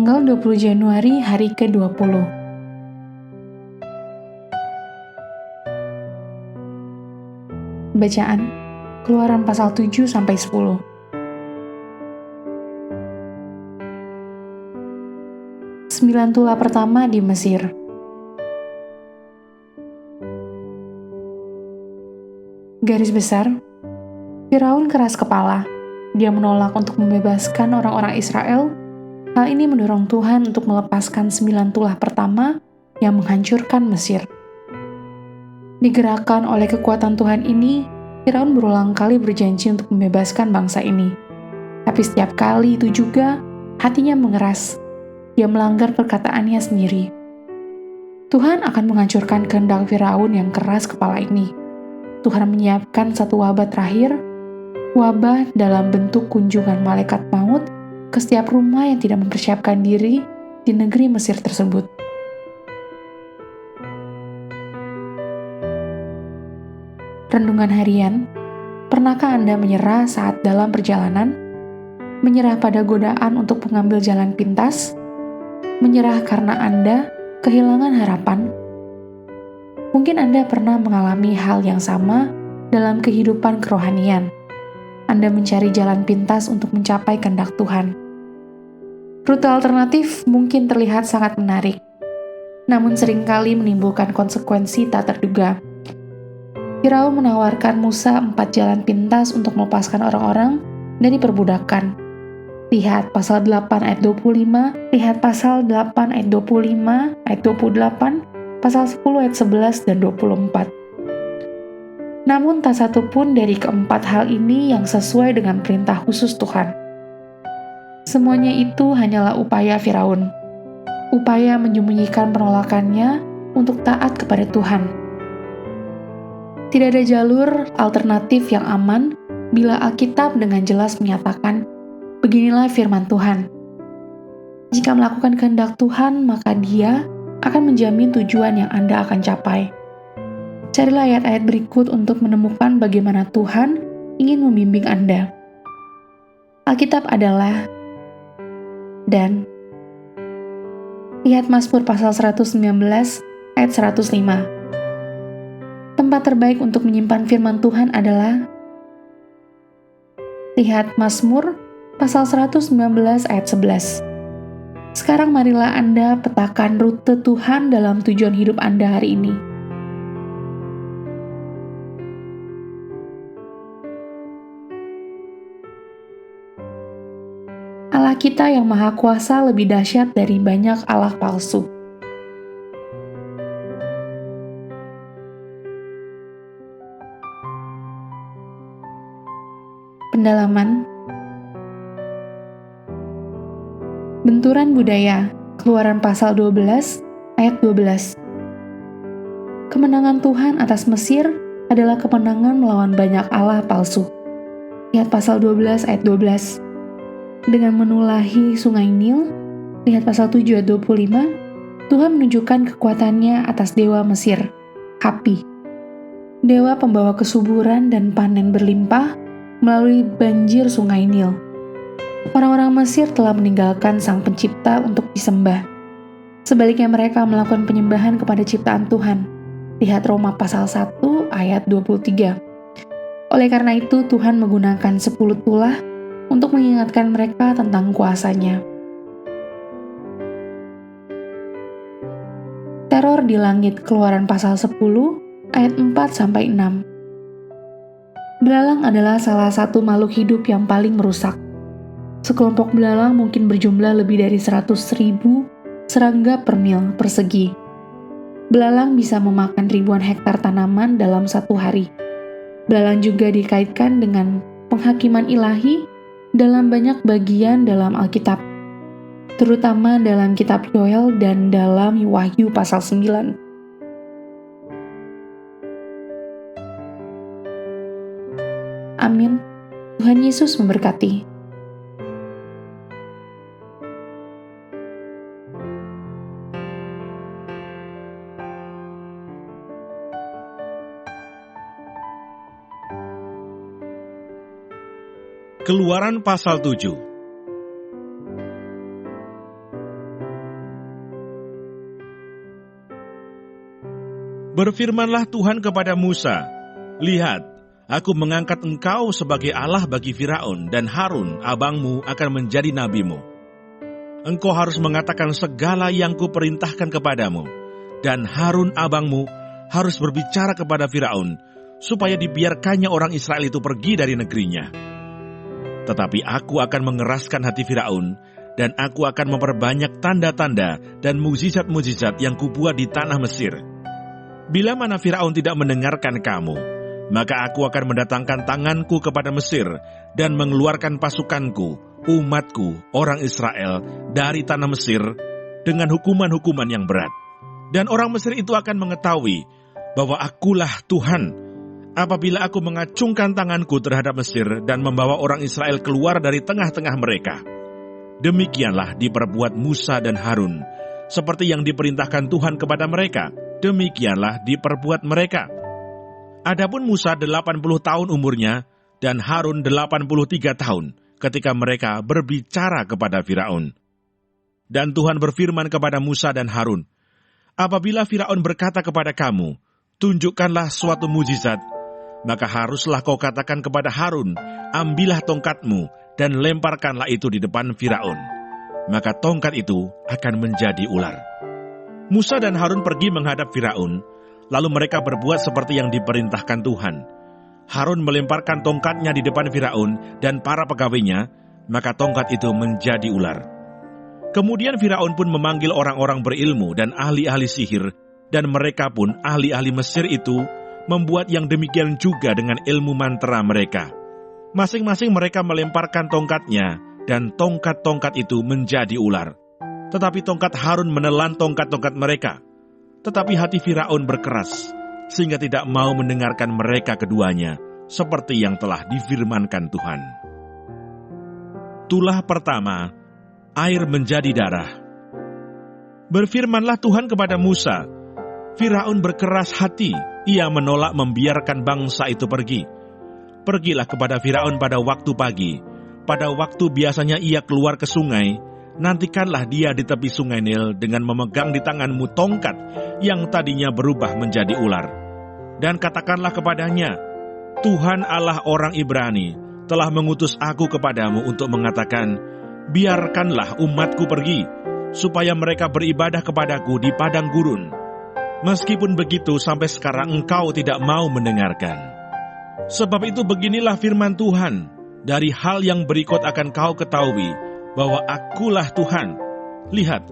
Tanggal 20 Januari hari ke-20. Bacaan Keluaran pasal 7 sampai 10. Sembilan tulah pertama di Mesir. Garis besar, Firaun keras kepala. Dia menolak untuk membebaskan orang-orang Israel. Hal ini mendorong Tuhan untuk melepaskan 9 tulah pertama yang menghancurkan Mesir. Digerakkan oleh kekuatan Tuhan ini, Firaun berulang kali berjanji untuk membebaskan bangsa ini. Tapi setiap kali itu juga, hatinya mengeras. Dia melanggar perkataannya sendiri. Tuhan akan menghancurkan kehendak Firaun yang keras kepala ini. Tuhan menyiapkan satu wabah terakhir, wabah dalam bentuk kunjungan malaikat maut ke setiap rumah yang tidak mempersiapkan diri di negeri Mesir tersebut. Renungan harian, pernahkah Anda menyerah saat dalam perjalanan? Menyerah pada godaan untuk mengambil jalan pintas? Menyerah karena Anda kehilangan harapan? Mungkin Anda pernah mengalami hal yang sama dalam kehidupan kerohanian. Anda mencari jalan pintas untuk mencapai kehendak Tuhan. Rute alternatif mungkin terlihat sangat menarik, namun seringkali menimbulkan konsekuensi tak terduga. Firaun menawarkan Musa 4 jalan pintas untuk melepaskan orang-orang dari perbudakan. Lihat pasal 8 ayat 25, lihat pasal 8 ayat 25, ayat 28, pasal 10 ayat 11 dan 24. Namun tak satu pun dari keempat hal ini yang sesuai dengan perintah khusus Tuhan. Semuanya itu hanyalah upaya Firaun. Upaya menyembunyikan penolakannya untuk taat kepada Tuhan. Tidak ada jalur alternatif yang aman bila Alkitab dengan jelas menyatakan, beginilah firman Tuhan. Jika melakukan kehendak Tuhan, maka Dia akan menjamin tujuan yang Anda akan capai. Carilah ayat-ayat berikut untuk menemukan bagaimana Tuhan ingin membimbing Anda. Alkitab adalah dan lihat Mazmur pasal 119 ayat 105. Tempat terbaik untuk menyimpan firman Tuhan adalah lihat Mazmur pasal 119 ayat 11. Sekarang marilah Anda petakan rute Tuhan dalam tujuan hidup Anda hari ini. Allah kita yang maha kuasa lebih dahsyat dari banyak Allah palsu. Pendalaman. Benturan budaya, Keluaran pasal 12 ayat 12. Kemenangan Tuhan atas Mesir adalah kemenangan melawan banyak Allah palsu. Lihat pasal 12 ayat 12. Dengan menulahi sungai Nil, lihat pasal 7 ayat 25, Tuhan menunjukkan kekuatannya atas dewa Mesir, Hapi. Dewa pembawa kesuburan dan panen berlimpah melalui banjir sungai Nil. Orang-orang Mesir telah meninggalkan Sang Pencipta untuk disembah. Sebaliknya mereka melakukan penyembahan kepada ciptaan Tuhan. Lihat Roma pasal 1 ayat 23. Oleh karena itu Tuhan menggunakan 10 tulah untuk mengingatkan mereka tentang kuasanya. Teror di langit, Keluaran pasal 10 ayat 4-6. Belalang adalah salah satu makhluk hidup yang paling merusak. Sekelompok belalang mungkin berjumlah lebih dari 100.000 serangga per mil persegi. Belalang bisa memakan ribuan hektar tanaman dalam satu hari. Belalang juga dikaitkan dengan penghakiman ilahi dalam banyak bagian dalam Alkitab, terutama dalam kitab Yoel dan dalam Wahyu pasal 9. Amin. Tuhan Yesus memberkati. Keluaran pasal 7. Berfirmanlah Tuhan kepada Musa, "Lihat, aku mengangkat engkau sebagai Allah bagi Firaun, dan Harun, abangmu, akan menjadi nabimu. Engkau harus mengatakan segala yang kuperintahkan kepadamu, dan Harun, abangmu, harus berbicara kepada Firaun, supaya dibiarkannya orang Israel itu pergi dari negerinya. Tetapi aku akan mengeraskan hati Firaun, dan aku akan memperbanyak tanda-tanda dan mukjizat-mukjizat yang kubuat di tanah Mesir. Bila mana Firaun tidak mendengarkan kamu, maka aku akan mendatangkan tanganku kepada Mesir dan mengeluarkan pasukanku, umatku, orang Israel, dari tanah Mesir dengan hukuman-hukuman yang berat. Dan orang Mesir itu akan mengetahui bahwa akulah Tuhan, apabila aku mengacungkan tanganku terhadap Mesir dan membawa orang Israel keluar dari tengah-tengah mereka." Demikianlah diperbuat Musa dan Harun, seperti yang diperintahkan Tuhan kepada mereka, demikianlah diperbuat mereka. Adapun Musa 80 tahun umurnya, dan Harun 83 tahun, ketika mereka berbicara kepada Firaun. Dan Tuhan berfirman kepada Musa dan Harun, "Apabila Firaun berkata kepada kamu, 'Tunjukkanlah suatu mujizat,' maka haruslah kau katakan kepada Harun, 'Ambillah tongkatmu, dan lemparkanlah itu di depan Firaun.' Maka tongkat itu akan menjadi ular." Musa dan Harun pergi menghadap Firaun, lalu mereka berbuat seperti yang diperintahkan Tuhan. Harun melemparkan tongkatnya di depan Firaun dan para pegawainya, maka tongkat itu menjadi ular. Kemudian Firaun pun memanggil orang-orang berilmu dan ahli-ahli sihir, dan mereka pun ahli-ahli Mesir itu membuat yang demikian juga dengan ilmu mantra mereka. Masing-masing mereka melemparkan tongkatnya, dan tongkat-tongkat itu menjadi ular. Tetapi tongkat Harun menelan tongkat-tongkat mereka. Tetapi hati Firaun berkeras, sehingga tidak mau mendengarkan mereka keduanya, seperti yang telah difirmankan Tuhan. Tulah pertama, air menjadi darah. Berfirmanlah Tuhan kepada Musa, "Firaun berkeras hati, ia menolak membiarkan bangsa itu pergi. Pergilah kepada Firaun pada waktu pagi, pada waktu biasanya ia keluar ke sungai, nantikanlah dia di tepi sungai Nil dengan memegang di tanganmu tongkat yang tadinya berubah menjadi ular. Dan katakanlah kepadanya, 'Tuhan Allah orang Ibrani telah mengutus aku kepadamu untuk mengatakan, biarkanlah umatku pergi, supaya mereka beribadah kepadaku di padang gurun. Meskipun begitu sampai sekarang engkau tidak mau mendengarkan. Sebab itu beginilah firman Tuhan, dari hal yang berikut akan kau ketahui, bahwa akulah Tuhan. Lihat,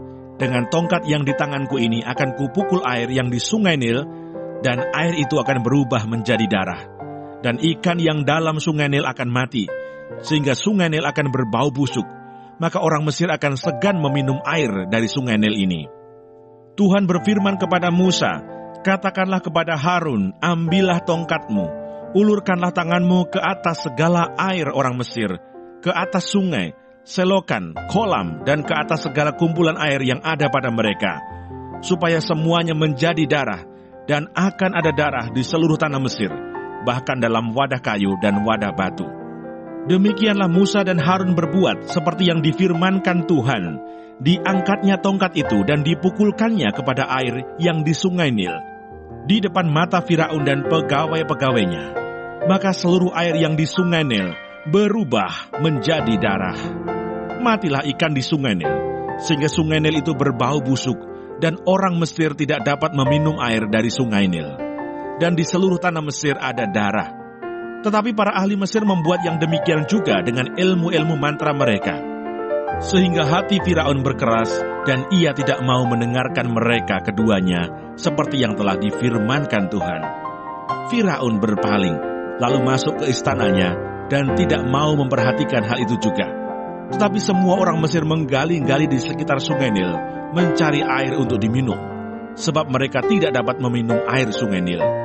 dengan tongkat yang di tanganku ini akan kupukul air yang di sungai Nil, dan air itu akan berubah menjadi darah. Dan ikan yang dalam sungai Nil akan mati, sehingga sungai Nil akan berbau busuk. Maka orang Mesir akan segan meminum air dari sungai Nil ini." Tuhan berfirman kepada Musa, "Katakanlah kepada Harun, ambillah tongkatmu, ulurkanlah tanganmu ke atas segala air orang Mesir, ke atas sungai, selokan, kolam, dan ke atas segala kumpulan air yang ada pada mereka, supaya semuanya menjadi darah, dan akan ada darah di seluruh tanah Mesir, bahkan dalam wadah kayu dan wadah batu." Demikianlah Musa dan Harun berbuat seperti yang difirmankan Tuhan. Diangkatnya tongkat itu dan dipukulkannya kepada air yang di sungai Nil, di depan mata Firaun dan pegawai-pegawainya. Maka seluruh air yang di sungai Nil berubah menjadi darah. Matilah ikan di sungai Nil, sehingga sungai Nil itu berbau busuk, dan orang Mesir tidak dapat meminum air dari sungai Nil. Dan di seluruh tanah Mesir ada darah. Tetapi para ahli Mesir membuat yang demikian juga dengan ilmu-ilmu mantra mereka, sehingga hati Firaun berkeras, dan ia tidak mau mendengarkan mereka keduanya, seperti yang telah difirmankan Tuhan. Firaun berpaling, lalu masuk ke istananya, dan tidak mau memperhatikan hal itu juga. Tetapi semua orang Mesir menggali-gali di sekitar sungai Nil, mencari air untuk diminum, sebab mereka tidak dapat meminum air sungai Nil.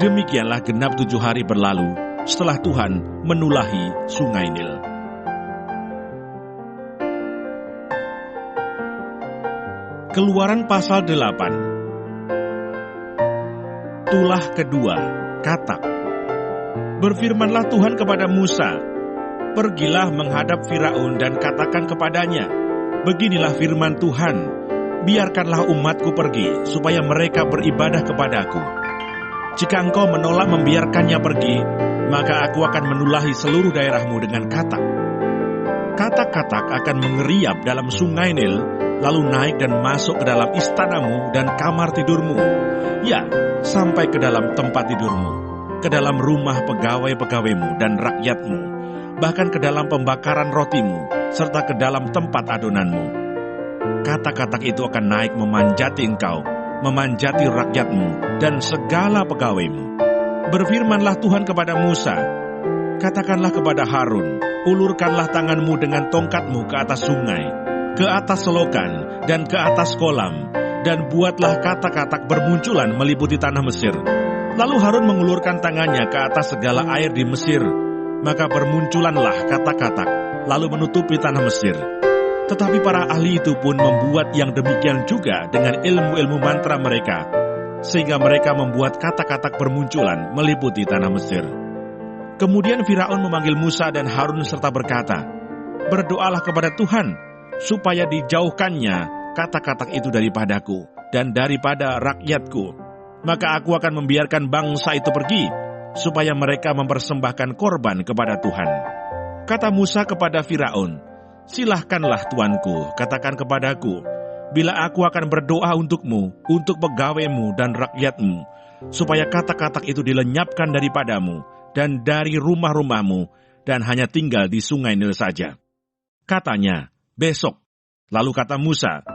Demikianlah genap 7 hari berlalu, setelah Tuhan menulahi sungai Nil. Keluaran pasal 8. Tulah kedua, Katak. Berfirmanlah Tuhan kepada Musa, "Pergilah menghadap Firaun dan katakan kepadanya, beginilah firman Tuhan, biarkanlah umatku pergi, supaya mereka beribadah kepadaku. Jika engkau menolak membiarkannya pergi, maka aku akan menulahi seluruh daerahmu dengan katak. Katak-katak akan mengeriap dalam sungai Nil, lalu naik dan masuk ke dalam istanamu dan kamar tidurmu. Ya, sampai ke dalam tempat tidurmu, ke dalam rumah pegawai-pegawaimu dan rakyatmu, bahkan ke dalam pembakaran rotimu, serta ke dalam tempat adonanmu. Katak-katak itu akan naik memanjati engkau, memanjati rakyatmu dan segala pegawaimu. Berfirmanlah Tuhan kepada Musa, katakanlah kepada Harun, ulurkanlah tanganmu dengan tongkatmu ke atas sungai, ke atas selokan, dan ke atas kolam, dan buatlah katak-katak bermunculan meliputi tanah Mesir. Lalu Harun mengulurkan tangannya ke atas segala air di Mesir, maka bermunculanlah katak-katak, lalu menutupi tanah Mesir. Tetapi para ahli itu pun membuat yang demikian juga dengan ilmu-ilmu mantra mereka, sehingga mereka membuat katak-katak bermunculan meliputi tanah Mesir. Kemudian Firaun memanggil Musa dan Harun serta berkata, berdoalah kepada Tuhan, supaya dijauhkannya katak-katak itu daripadaku dan daripada rakyatku. Maka aku akan membiarkan bangsa itu pergi, supaya mereka mempersembahkan korban kepada Tuhan. Kata Musa kepada Firaun, silahkanlah tuanku, katakan kepadaku, bila aku akan berdoa untukmu, untuk pegawaimu dan rakyatmu, supaya katak-katak itu dilenyapkan daripadamu dan dari rumah-rumahmu, dan hanya tinggal di sungai Nil saja. Katanya, besok. Lalu kata Musa,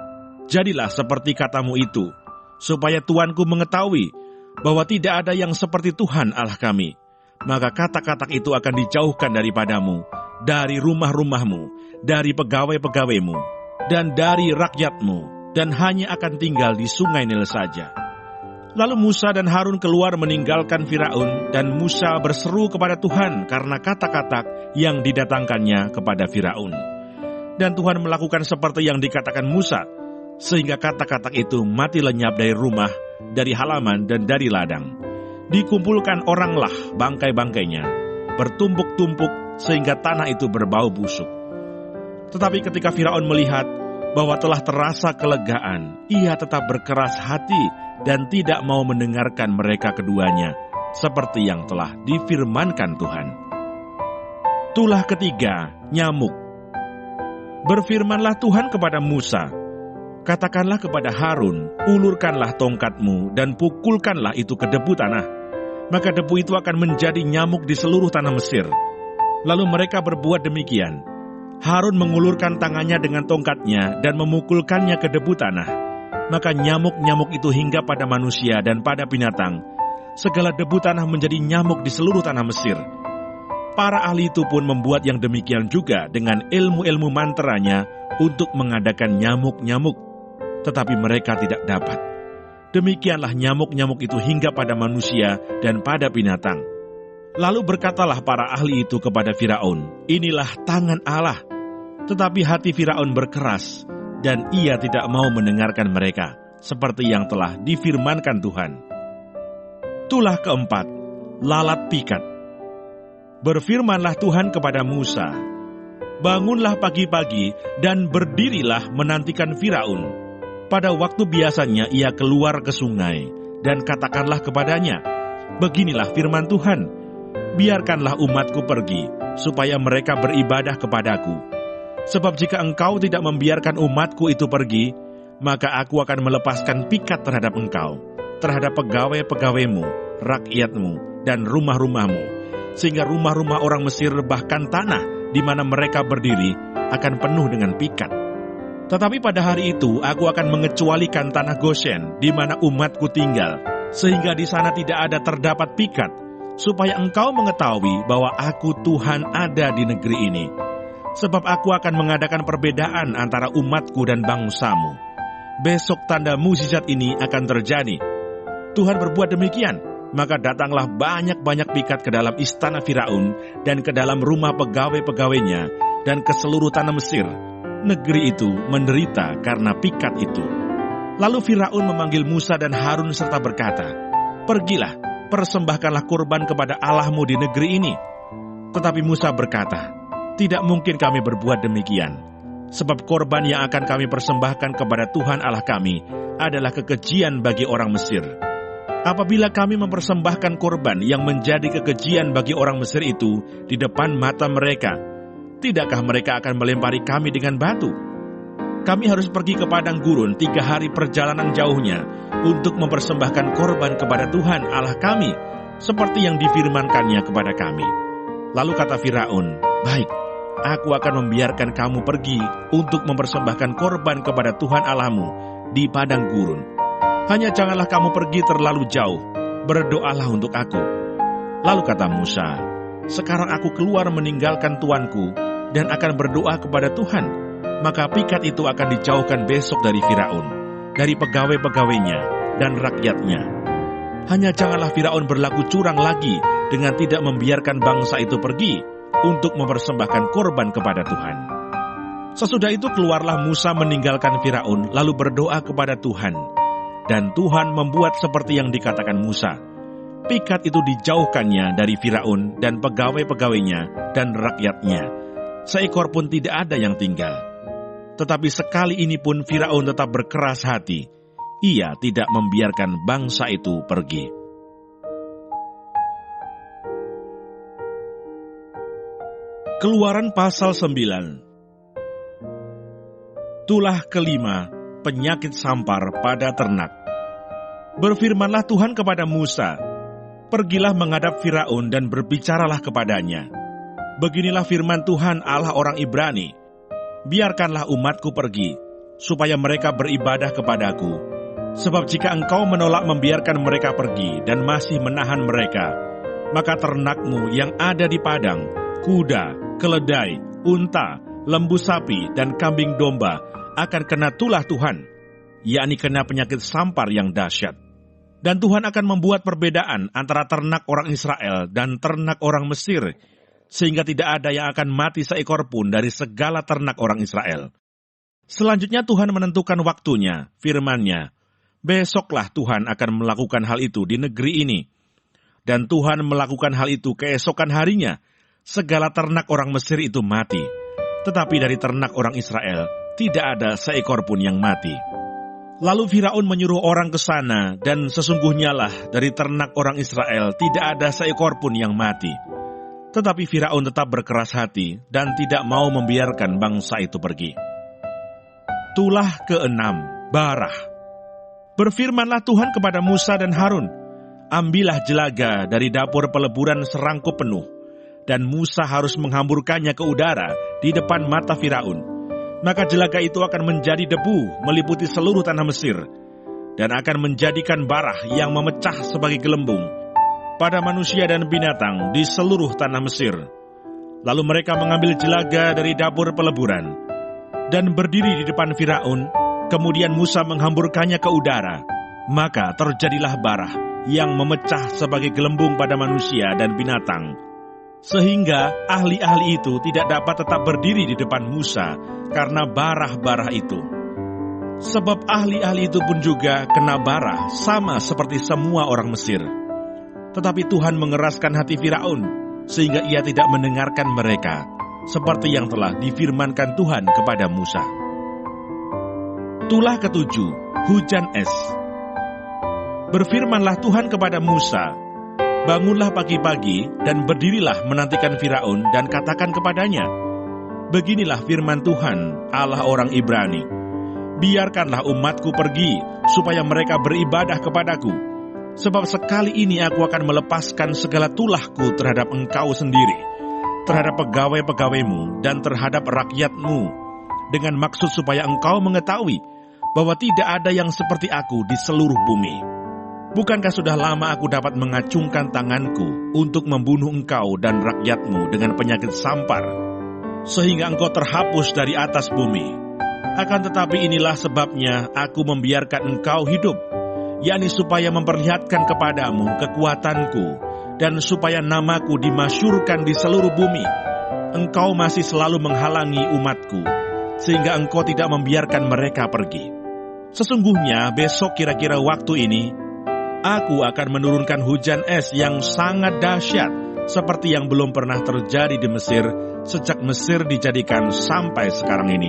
jadilah seperti katamu itu, supaya tuanku mengetahui bahwa tidak ada yang seperti Tuhan Allah kami. Maka katak-katak itu akan dijauhkan daripadamu, dari rumah-rumahmu, dari pegawai-pegawaimu, dan dari rakyatmu, dan hanya akan tinggal di sungai Nil saja. Lalu Musa dan Harun keluar meninggalkan Firaun, dan Musa berseru kepada Tuhan karena katak-katak yang didatangkannya kepada Firaun. Dan Tuhan melakukan seperti yang dikatakan Musa, sehingga katak-katak itu mati lenyap dari rumah, dari halaman, dan dari ladang. Dikumpulkan oranglah bangkai-bangkainya, bertumpuk-tumpuk sehingga tanah itu berbau busuk. Tetapi ketika Firaun melihat bahwa telah terasa kelegaan, ia tetap berkeras hati dan tidak mau mendengarkan mereka keduanya, seperti yang telah difirmankan Tuhan. Tulah ketiga, nyamuk. Berfirmanlah Tuhan kepada Musa, katakanlah kepada Harun, ulurkanlah tongkatmu dan pukulkanlah itu ke debu tanah, maka debu itu akan menjadi nyamuk di seluruh tanah Mesir. Lalu mereka berbuat demikian. Harun mengulurkan tangannya dengan tongkatnya dan memukulkannya ke debu tanah, maka nyamuk-nyamuk itu hingga pada manusia dan pada binatang. Segala debu tanah menjadi nyamuk di seluruh tanah Mesir. Para ahli itu pun membuat yang demikian juga dengan ilmu-ilmu mantranya untuk mengadakan nyamuk-nyamuk, tetapi mereka tidak dapat. Demikianlah nyamuk-nyamuk itu hingga pada manusia dan pada binatang. Lalu berkatalah para ahli itu kepada Firaun, inilah tangan Allah. Tetapi hati Firaun berkeras, dan ia tidak mau mendengarkan mereka, seperti yang telah difirmankan Tuhan. Tulah keempat, lalat pikat. Berfirmanlah Tuhan kepada Musa, bangunlah pagi-pagi dan berdirilah menantikan Firaun. Pada waktu biasanya ia keluar ke sungai, dan katakanlah kepadanya, beginilah firman Tuhan, biarkanlah umatku pergi, supaya mereka beribadah kepadaku. Sebab jika engkau tidak membiarkan umatku itu pergi, maka aku akan melepaskan pikat terhadap engkau, terhadap pegawai-pegawaimu, rakyatmu, dan rumah-rumahmu, sehingga rumah-rumah orang Mesir bahkan tanah di mana mereka berdiri akan penuh dengan pikat. Tetapi pada hari itu aku akan mengecualikan tanah Goshen di mana umatku tinggal, sehingga di sana tidak ada terdapat pikat, supaya engkau mengetahui bahwa aku Tuhan ada di negeri ini. Sebab aku akan mengadakan perbedaan antara umatku dan bangsamu. Besok tanda mukjizat ini akan terjadi. Tuhan berbuat demikian, maka datanglah banyak-banyak pikat ke dalam istana Firaun dan ke dalam rumah pegawai-pegawainya dan ke seluruh tanah Mesir. Negeri itu menderita karena pikat itu. Lalu Firaun memanggil Musa dan Harun serta berkata, pergilah, persembahkanlah kurban kepada Allahmu di negeri ini. Tetapi Musa berkata, tidak mungkin kami berbuat demikian. Sebab korban yang akan kami persembahkan kepada Tuhan Allah kami adalah kekejian bagi orang Mesir. Apabila kami mempersembahkan korban yang menjadi kekejian bagi orang Mesir itu di depan mata mereka, tidakkah mereka akan melempari kami dengan batu? Kami harus pergi ke padang gurun 3 hari perjalanan jauhnya untuk mempersembahkan korban kepada Tuhan Allah kami, seperti yang difirmankannya kepada kami. Lalu kata Firaun, "Baik, aku akan membiarkan kamu pergi untuk mempersembahkan korban kepada Tuhan Allahmu di padang gurun. Hanya janganlah kamu pergi terlalu jauh, berdoalah untuk aku." Lalu kata Musa, "Sekarang aku keluar meninggalkan tuanku dan akan berdoa kepada Tuhan, maka pikat itu akan dijauhkan besok dari Firaun, dari pegawai-pegawainya dan rakyatnya. Hanya janganlah Firaun berlaku curang lagi dengan tidak membiarkan bangsa itu pergi untuk mempersembahkan korban kepada Tuhan." Sesudah itu keluarlah Musa meninggalkan Firaun lalu berdoa kepada Tuhan. Dan Tuhan membuat seperti yang dikatakan Musa. Pikat itu dijauhkannya dari Firaun dan pegawai-pegawainya dan rakyatnya. Seekor pun tidak ada yang tinggal. Tetapi sekali ini pun Firaun tetap berkeras hati. Ia tidak membiarkan bangsa itu pergi. Keluaran pasal 9. Tulah kelima, penyakit sampar pada ternak. Berfirmanlah Tuhan kepada Musa, "Pergilah menghadap Firaun dan berbicaralah kepadanya. Beginilah firman Tuhan Allah orang Ibrani, biarkanlah umatku pergi, supaya mereka beribadah kepadaku. Sebab jika engkau menolak membiarkan mereka pergi dan masih menahan mereka, maka ternakmu yang ada di padang, kuda, keledai, unta, lembu sapi, dan kambing domba akan kena tulah Tuhan, yakni kena penyakit sampar yang dahsyat. Dan Tuhan akan membuat perbedaan antara ternak orang Israel dan ternak orang Mesir, sehingga tidak ada yang akan mati seekor pun dari segala ternak orang Israel. Selanjutnya Tuhan menentukan waktunya, firman-Nya, besoklah Tuhan akan melakukan hal itu di negeri ini. Dan Tuhan melakukan hal itu keesokan harinya, segala ternak orang Mesir itu mati. Tetapi dari ternak orang Israel, tidak ada seekor pun yang mati. Lalu Firaun menyuruh orang ke sana, dan sesungguhnya lah dari ternak orang Israel tidak ada seekor pun yang mati. Tetapi Firaun tetap berkeras hati dan tidak mau membiarkan bangsa itu pergi. Tulah keenam, Barah. Berfirmanlah Tuhan kepada Musa dan Harun, "Ambillah jelaga dari dapur peleburan serangkup penuh, dan Musa harus menghamburkannya ke udara di depan mata Firaun. Maka jelaga itu akan menjadi debu meliputi seluruh tanah Mesir, dan akan menjadikan barah yang memecah sebagai gelembung pada manusia dan binatang di seluruh tanah Mesir." Lalu mereka mengambil jelaga dari dapur peleburan dan berdiri di depan Firaun. Kemudian Musa menghamburkannya ke udara, maka terjadilah barah yang memecah sebagai gelembung pada manusia dan binatang, sehingga ahli-ahli itu tidak dapat tetap berdiri di depan Musa karena barah-barah itu. Sebab ahli-ahli itu pun juga kena barah sama seperti semua orang Mesir. Tetapi Tuhan mengeraskan hati Firaun sehingga ia tidak mendengarkan mereka, seperti yang telah difirmankan Tuhan kepada Musa. Tulah ketujuh, hujan es. Berfirmanlah Tuhan kepada Musa, "Bangunlah pagi-pagi dan berdirilah menantikan Firaun dan katakan kepadanya, beginilah firman Tuhan Allah orang Ibrani, biarkanlah umatku pergi supaya mereka beribadah kepadaku. Sebab sekali ini aku akan melepaskan segala tulahku terhadap engkau sendiri, terhadap pegawai-pegawaimu dan terhadap rakyatmu, dengan maksud supaya engkau mengetahui bahwa tidak ada yang seperti aku di seluruh bumi. Bukankah sudah lama aku dapat mengacungkan tanganku untuk membunuh engkau dan rakyatmu dengan penyakit sampar, sehingga engkau terhapus dari atas bumi? Akan tetapi inilah sebabnya aku membiarkan engkau hidup, yakni supaya memperlihatkan kepadamu kekuatanku, dan supaya namaku dimasyurkan di seluruh bumi. Engkau masih selalu menghalangi umatku, sehingga engkau tidak membiarkan mereka pergi. Sesungguhnya besok kira-kira waktu ini, aku akan menurunkan hujan es yang sangat dahsyat, seperti yang belum pernah terjadi di Mesir, sejak Mesir dijadikan sampai sekarang ini.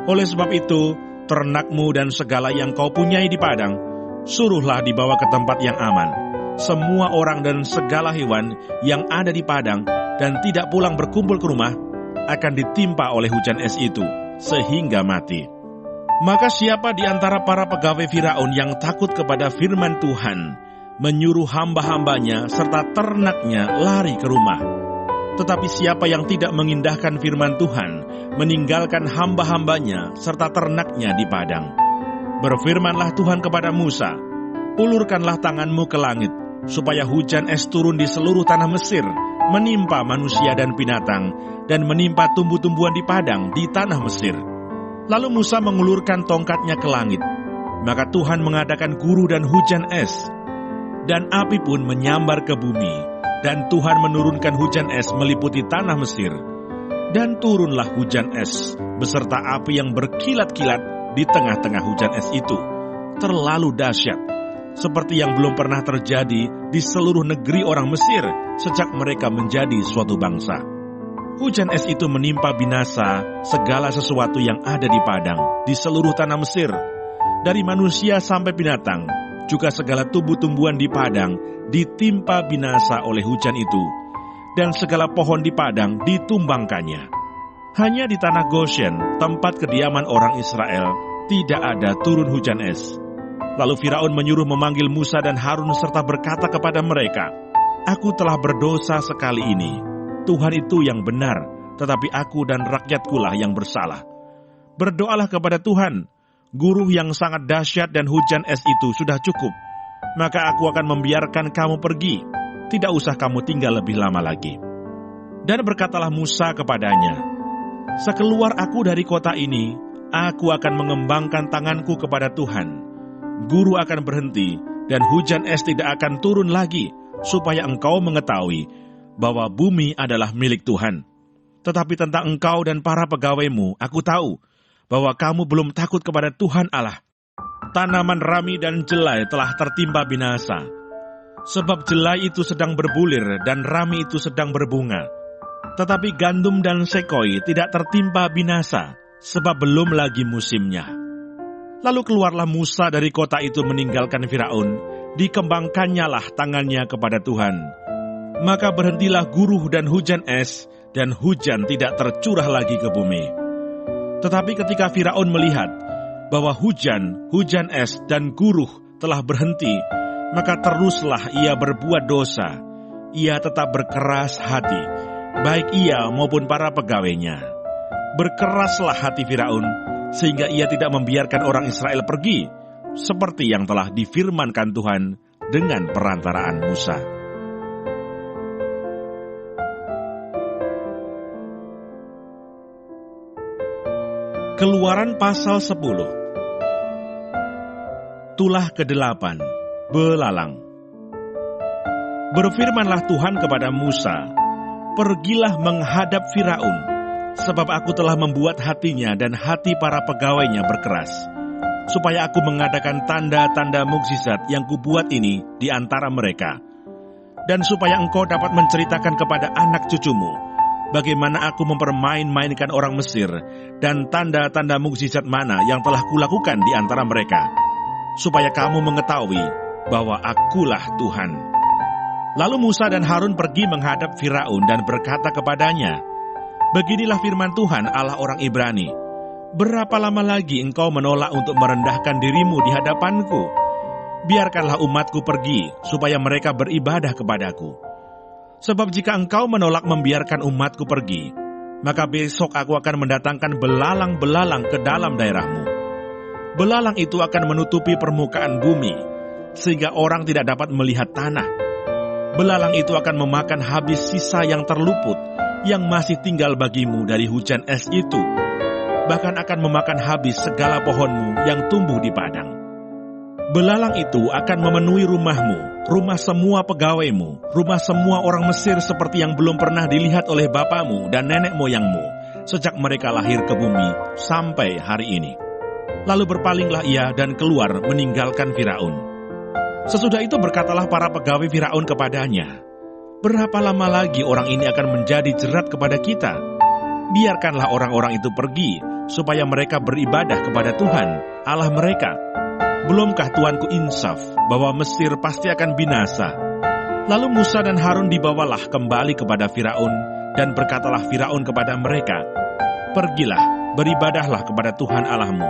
Oleh sebab itu, ternakmu dan segala yang kau punyai di padang, suruhlah dibawa ke tempat yang aman. Semua orang dan segala hewan yang ada di padang dan tidak pulang berkumpul ke rumah, akan ditimpa oleh hujan es itu, sehingga mati. Maka siapa di antara para pegawai Firaun yang takut kepada firman Tuhan, menyuruh hamba-hambanya serta ternaknya lari ke rumah. Tetapi siapa yang tidak mengindahkan firman Tuhan, meninggalkan hamba-hambanya serta ternaknya di padang. Berfirmanlah Tuhan kepada Musa, ulurkanlah tanganmu ke langit, supaya hujan es turun di seluruh tanah Mesir, menimpa manusia dan binatang, dan menimpa tumbuh-tumbuhan di padang di tanah Mesir. Lalu Musa mengulurkan tongkatnya ke langit, maka Tuhan mengadakan guru dan hujan es, dan api pun menyambar ke bumi, dan Tuhan menurunkan hujan es meliputi tanah Mesir. Dan turunlah hujan es beserta api yang berkilat-kilat di tengah-tengah hujan es itu. Terlalu dahsyat, seperti yang belum pernah terjadi di seluruh negeri orang Mesir sejak mereka menjadi suatu bangsa. Hujan es itu menimpa binasa segala sesuatu yang ada di padang, di seluruh tanah Mesir, dari manusia sampai binatang, juga segala tumbuh-tumbuhan di padang ditimpa binasa oleh hujan itu, dan segala pohon di padang ditumbangkannya. Hanya di tanah Goshen, tempat kediaman orang Israel, tidak ada turun hujan es. Lalu Firaun menyuruh memanggil Musa dan Harun serta berkata kepada mereka, "Aku telah berdosa sekali ini. Tuhan itu yang benar, tetapi aku dan rakyatkulah yang bersalah. Berdoalah kepada Tuhan. Guru yang sangat dahsyat dan hujan es itu sudah cukup. Maka aku akan membiarkan kamu pergi. Tidak usah kamu tinggal lebih lama lagi." Dan berkatalah Musa kepadanya, "Sekeluar aku dari kota ini, aku akan mengembangkan tanganku kepada Tuhan. Guru akan berhenti, dan hujan es tidak akan turun lagi, supaya engkau mengetahui bahwa bumi adalah milik Tuhan. Tetapi tentang engkau dan para pegawaimu, aku tahu bahwa kamu belum takut kepada Tuhan Allah. Tanaman rami dan jelai telah tertimpa binasa. Sebab jelai itu sedang berbulir dan rami itu sedang berbunga. Tetapi gandum dan sekoi tidak tertimpa binasa, sebab belum lagi musimnya." Lalu keluarlah Musa dari kota itu meninggalkan Firaun, dikembangkannyalah tangannya kepada Tuhan. Maka berhentilah guruh dan hujan es, dan hujan tidak tercurah lagi ke bumi. Tetapi ketika Firaun melihat bahwa hujan es dan guruh telah berhenti, maka teruslah ia berbuat dosa. Ia tetap berkeras hati, baik ia maupun para pegawainya. Berkeraslah hati Firaun, sehingga ia tidak membiarkan orang Israel pergi, seperti yang telah difirmankan Tuhan dengan perantaraan Musa. Keluaran pasal 10. Tulah ke-8, belalang. Berfirmanlah Tuhan kepada Musa, "Pergilah menghadap Firaun, sebab aku telah membuat hatinya dan hati para pegawainya berkeras, supaya aku mengadakan tanda-tanda mukjizat yang kubuat ini di antara mereka, dan supaya engkau dapat menceritakan kepada anak cucumu, bagaimana aku mempermain-mainkan orang Mesir, dan tanda-tanda mukjizat mana yang telah kulakukan di antara mereka, supaya kamu mengetahui bahwa akulah Tuhan." Lalu Musa dan Harun pergi menghadap Firaun dan berkata kepadanya, "Beginilah firman Tuhan Allah orang Ibrani, berapa lama lagi engkau menolak untuk merendahkan dirimu di hadapanku? Biarkanlah umatku pergi, supaya mereka beribadah kepadaku. Sebab jika engkau menolak membiarkan umatku pergi, maka besok aku akan mendatangkan belalang-belalang ke dalam daerahmu. Belalang itu akan menutupi permukaan bumi, sehingga orang tidak dapat melihat tanah. Belalang itu akan memakan habis sisa yang terluput, yang masih tinggal bagimu dari hujan es itu, bahkan akan memakan habis segala pohonmu yang tumbuh di padang. Belalang itu akan memenuhi rumahmu, rumah semua pegawaimu, rumah semua orang Mesir seperti yang belum pernah dilihat oleh bapamu dan nenek moyangmu, sejak mereka lahir ke bumi sampai hari ini." Lalu berpalinglah ia dan keluar meninggalkan Firaun. Sesudah itu berkatalah para pegawai Firaun kepadanya, "Berapa lama lagi orang ini akan menjadi jerat kepada kita? Biarkanlah orang-orang itu pergi, supaya mereka beribadah kepada Tuhan, Allah mereka. Belumkah Tuanku insaf bahwa Mesir pasti akan binasa? Lalu Musa dan Harun dibawalah kembali kepada Firaun, dan berkatalah Firaun kepada mereka, "Pergilah, beribadahlah kepada Tuhan Allahmu.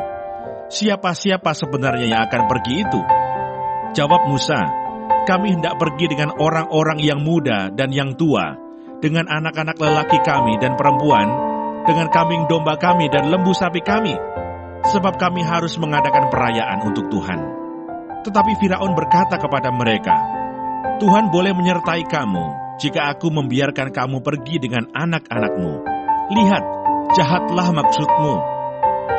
Siapa-siapa sebenarnya yang akan pergi itu?" Jawab Musa, "Kami hendak pergi dengan orang-orang yang muda dan yang tua, dengan anak-anak lelaki kami dan perempuan, dengan kambing domba kami dan lembu sapi kami, sebab kami harus mengadakan perayaan untuk Tuhan." Tetapi Firaun berkata kepada mereka, "Tuhan boleh menyertai kamu jika aku membiarkan kamu pergi dengan anak-anakmu. Lihat, jahatlah maksudmu.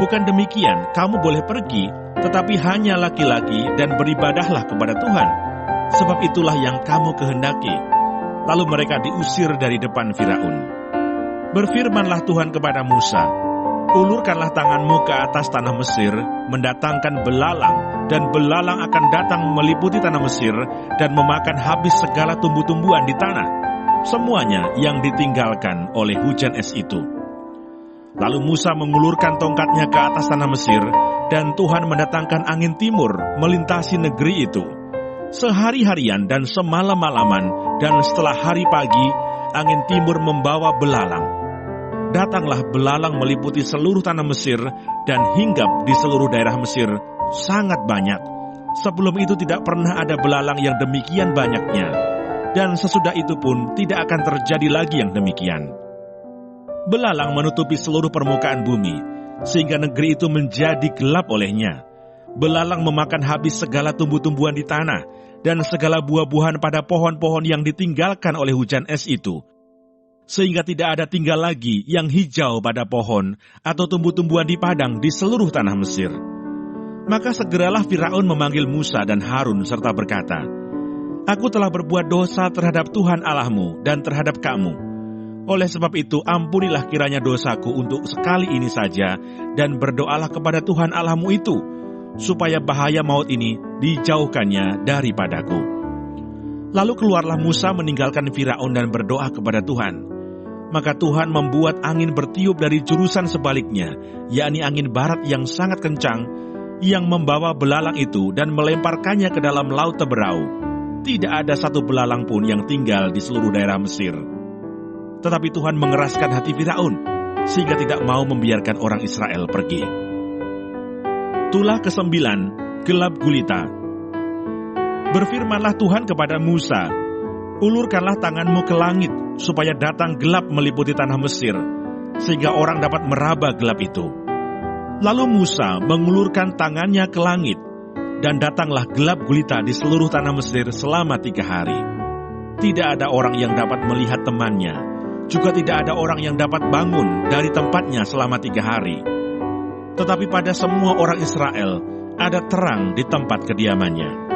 Bukan demikian, kamu boleh pergi, tetapi hanya laki-laki dan beribadahlah kepada Tuhan, sebab itulah yang kamu kehendaki." Lalu mereka diusir dari depan Firaun. Berfirmanlah Tuhan kepada Musa, "Ulurkanlah tanganmu ke atas tanah Mesir, mendatangkan belalang, dan belalang akan datang meliputi tanah Mesir, dan memakan habis segala tumbuh-tumbuhan di tanah, semuanya yang ditinggalkan oleh hujan es itu." Lalu Musa mengulurkan tongkatnya ke atas tanah Mesir, dan Tuhan mendatangkan angin timur melintasi negeri itu. Sehari-harian dan semalam-malaman, dan setelah hari pagi, angin timur membawa belalang. Datanglah belalang meliputi seluruh tanah Mesir, dan hinggap di seluruh daerah Mesir sangat banyak. Sebelum itu tidak pernah ada belalang yang demikian banyaknya, dan sesudah itu pun tidak akan terjadi lagi yang demikian. Belalang menutupi seluruh permukaan bumi, sehingga negeri itu menjadi gelap olehnya. Belalang memakan habis segala tumbuh-tumbuhan di tanah, dan segala buah-buahan pada pohon-pohon yang ditinggalkan oleh hujan es itu, sehingga tidak ada tinggal lagi yang hijau pada pohon atau tumbuh-tumbuhan di padang di seluruh tanah Mesir. Maka segeralah Firaun memanggil Musa dan Harun serta berkata, "Aku telah berbuat dosa terhadap Tuhan Allahmu dan terhadap kamu. Oleh sebab itu ampunilah kiranya dosaku untuk sekali ini saja, dan berdoalah kepada Tuhan Allahmu itu, supaya bahaya maut ini dijauhkannya daripadaku." Lalu keluarlah Musa meninggalkan Firaun dan berdoa kepada Tuhan. Maka Tuhan membuat angin bertiup dari jurusan sebaliknya, yakni angin barat yang sangat kencang, yang membawa belalang itu dan melemparkannya ke dalam laut Teberau. Tidak ada satu belalang pun yang tinggal di seluruh daerah Mesir. Tetapi Tuhan mengeraskan hati Firaun, sehingga tidak mau membiarkan orang Israel pergi. Tulah ke-9, gelap gulita. Berfirmanlah Tuhan kepada Musa, "Ulurkanlah tanganmu ke langit, supaya datang gelap meliputi tanah Mesir, sehingga orang dapat meraba gelap itu." Lalu Musa mengulurkan tangannya ke langit, dan datanglah gelap gulita di seluruh tanah Mesir selama 3 hari. Tidak ada orang yang dapat melihat temannya, juga tidak ada orang yang dapat bangun dari tempatnya selama 3 hari. Tetapi pada semua orang Israel ada terang di tempat kediamannya.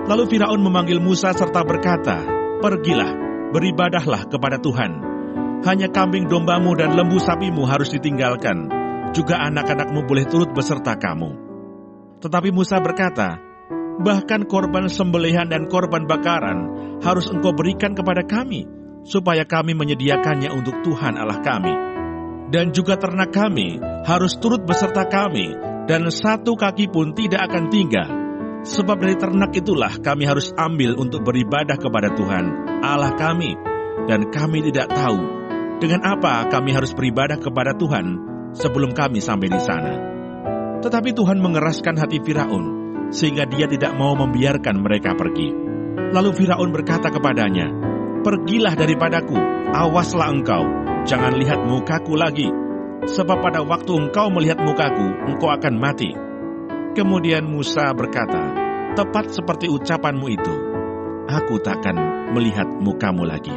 Lalu Firaun memanggil Musa serta berkata, "Pergilah, beribadahlah kepada Tuhan. Hanya kambing dombamu dan lembu sapimu harus ditinggalkan, juga anak-anakmu boleh turut beserta kamu." Tetapi Musa berkata, "Bahkan korban sembelihan dan korban bakaran harus engkau berikan kepada kami, supaya kami menyediakannya untuk Tuhan Allah kami. Dan juga ternak kami harus turut beserta kami, dan satu kaki pun tidak akan tinggal. Sebab dari ternak itulah kami harus ambil untuk beribadah kepada Tuhan Allah kami, dan kami tidak tahu dengan apa kami harus beribadah kepada Tuhan sebelum kami sampai di sana." Tetapi Tuhan mengeraskan hati Firaun, sehingga dia tidak mau membiarkan mereka pergi. Lalu Firaun berkata kepadanya, "Pergilah daripadaku, awaslah engkau, jangan lihat mukaku lagi, sebab pada waktu engkau melihat mukaku, engkau akan mati." Kemudian Musa berkata, "Tepat seperti ucapanmu itu, aku takkan melihat mukamu lagi."